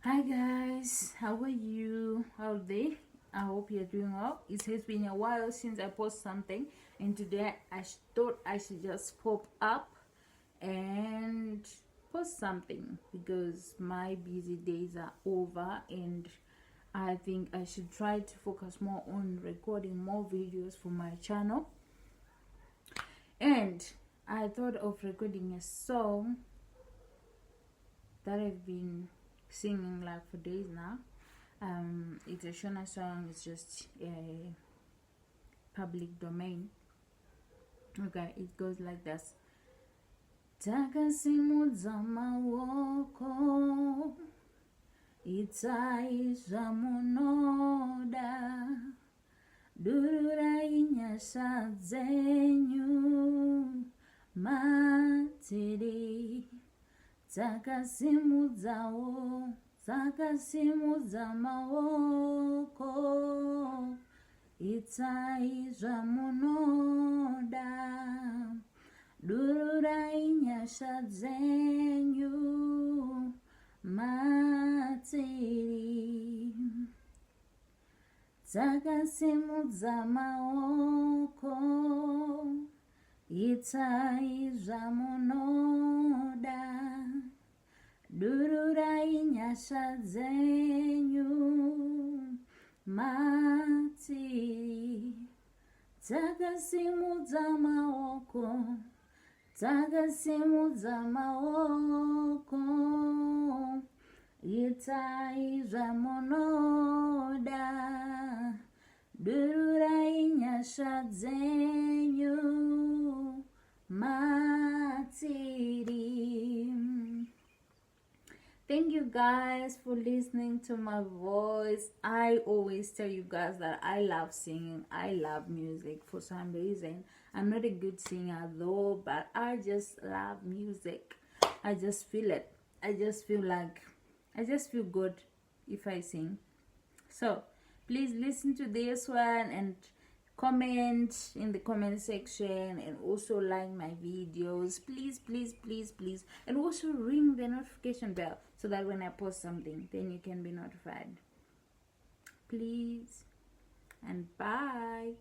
Hi guys, how are you out there? I hope you're doing well. It has been a while since I posted something, and today I thought I should just pop up and post something because my busy days are over, and I think I should try to focus more on recording more videos for my channel. And I thought of recording a song that I've been singing like for days now. It's a Shona song. It's just a public domain. Okay, it goes like this. Takasimudza maoko, itai zvamunoda, dururai nyasha dzenyu matiri. Takasimudza maoko, itai zvamunoda, dururai nyasha dzenyu matiri. Takasimudza maoko, itai zvamunoda, dururai nyasha dzenyu matiri. Takasimudza maoko, takasimudza maoko, itai zvamunoda, dururai nyasha dzenyu matiri. Thank you guys for listening to my voice. I always tell you guys that I love singing. I love music for some reason. I'm not a good singer though, but I just love music. I just feel it. I just feel good if I sing. So please listen to this one and comment in the comment section, and also like my videos, please, and also ring the notification bell so that when I post something, then you can be notified. Please, and bye.